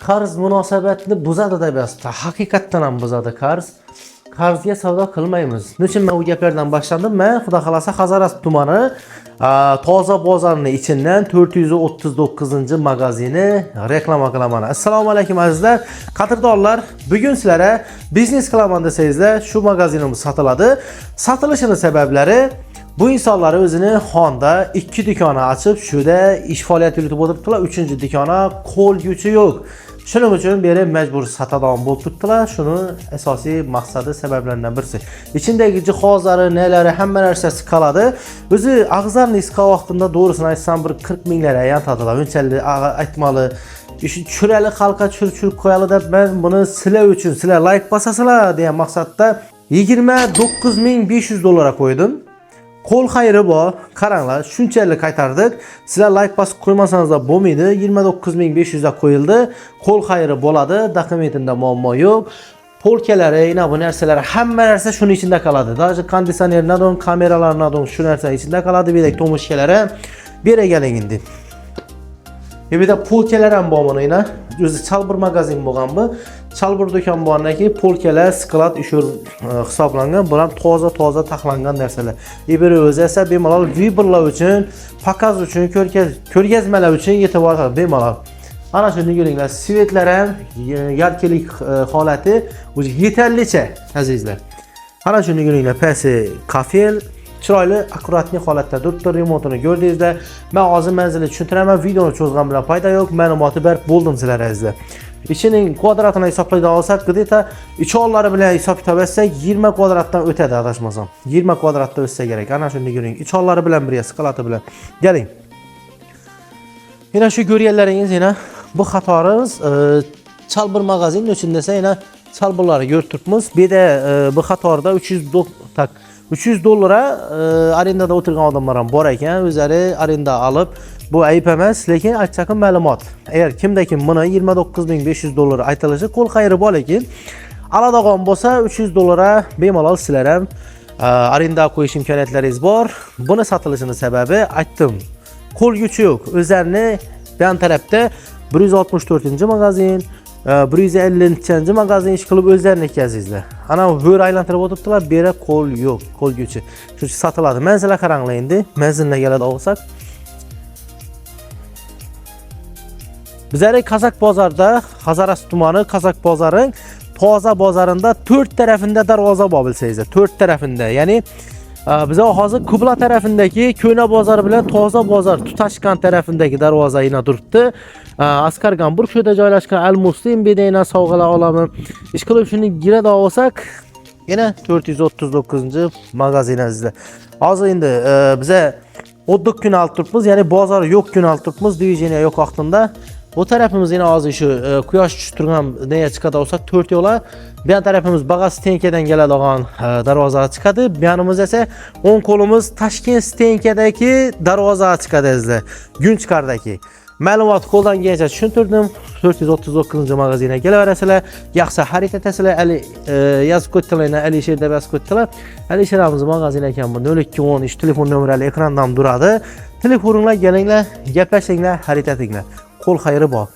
qarz munosabatni buzadi deb yozibdi. Haqiqatdan ham buzadi qarz. Qarzga savdo qilmaymiz. Nechun men bu gaplardan boshlandim? Men xudo xolasa Hazaras tumani Toza bozorining ichidan 439-magazini reklama qilaman. Assalomu alaykum azizlar, qadrdonlar. Bugun sizlarga biznes qilaman desangizlar, shu magazinimiz sotiladi. Sotilishining sabablari bu insonlar o'zini Honda 2 do'koni ochib, shuda ish faoliyati yuritib o'tiribdilar. 3-do'koni qo'l yuchi yo'q. Shuning uchun beri majbur sotadigan bo'lib turibdilar. Shuni asosiy maqsadi, sabablaridan birisi. Ichindagi jihozlari, nelari, hamma narsasi qoladi. O'zi ag'zarni isqa vaqtida to'g'risini aytsam bir 40 minglar aytadilar. Unchalik aytmali. Ishi tushirali xalqqa tushirib qo'yali deb men buni sizlar uchun, sizlar like bosasizlar degan maqsadda 29500 dollar qo'ydim. Qo'l xayri bor. Qaranglar, shunchalik qaytardik. Sizlar like bosib qo'ymasanizlar bo'lmaydi. 29500 ga qo'yildi. Qo'l xayri bo'ladi. Dokumentida muammo yo'q. Polkalari, bu narsalar, hamma narsa shuning ichida qoladi. Даже konditsionerlardan, kameralardan shu narsa ichida qoladi. Bu yerda to'mishkalari beragan endi. Bir de polkalar ham bor mana. O'zi Chalbur magazin bo'lgan bu. Chalbur do'kon bornaki polkalar, sklad ishur hisoblangan, bular toza taxlangan narsalar. Biri o'zi esa bemalol vibrlar uchun, pakaz uchun, ko'rgazmalar uchun e'tibor bemalol. Ana shuni ko'ringlar, svetlar ham yarkilik holati o'zi yetarlicha azizlar. Ana shuni ko'ringlar, pasi kafel chiroyli, akkuratli holatda turibdi. Remotini ko'rdingizlar. Men hozir manzilni tushuntiraman. Videoni cho'zgan bilan foyda yo'q. Ma'lumoti ber bo'ldim sizlar azizlar. İçinin kvadratını hesaplayda olsak, g'deta ichi ollari bilan hisob kitob etsak 20 kvadratdan o'tadi adashmasam. 20 kvadratda o'tsa kerak. Ana shuni ko'ring. Ich ollari bilan birga, skalati bilan. Keling. Yana shu ko'rganlaringiz yana bu xatorimiz Chalbur magazinning ichida esa yana Chalburlarni ko'rib turibmiz. Bu yerda bu xatorda 300 dollara arendada o'tirgan odamlar ham bor ekan. O'zlari arenda olib, bu ayıp emas, lekin aytchaqim ma'lumot. Agar kimda-kim buni 29500 dollar aytilishi qo'l xayri bor, lekin aladigan bo'lsa 300 dollara bemalol sizlar ham arenda qo'yish imkoniyatlaringiz bor. Buni sotilishining sababi aytdim. Qo'l yuchi yo'q. O'zlarini yan tarafda 164-magazin, 150-magazin ish qilib o'zlarini yetkazingizlar. Ana bo'r aylantirib o'tiribdilar, bera qo'l yo'q, qo'l yuchi. Shuning sotiladi. Manzilga qaranglar endi. Manzilga keladi olsak. Bizlar Kazak bozorda, Hazaras tumani Kazak bozorining Toza bozorida 4 tarafında darvoza bor bilsangizlar, 4 tarafında. Ya'ni biz hozir Kubla tarafındagi Ko'na bozor bilan Toza bozor tutashgan tarafındagi darvoza yana turibdi. Askar Gamburg shu yerda joylashgan Al-Muslim bedayna sovg'alar olami. Ish qilib shuni girada olsak, yana 439-magazin azizlar. Hozir endi biza 10 kun olib turibmiz, ya'ni bozor yo'q kun olib turibmiz, diviziyoniya yo'q vaqtida. Bu tarafimiz yine azı şu quyosh tushib turgan neye chiqadi olsak 4 yo'la. Bu yan tarafimiz Bag'as Stenkadan keladigan darvozaga chiqadi. Bu yanimiz esa o'ng qo'limiz Toshkent Stenkadagi darvozaga chiqadi azizlar. Gunchqardagi. Ma'lumot qo'ldan kelgancha tushuntirdim. 439-magazinga kelaverasizlar. Yaxshi xarid etasizlar. Ali yozib qo'ydilar, Alisher deb yozib qo'ydilar. Alisherimiz magazin ekan bu 0210 ish telefon nomerlari ekrandan turadi. Telefoninglar kelinglar, gaplashinglar, xarid etinglar. Qo'l xayri bor.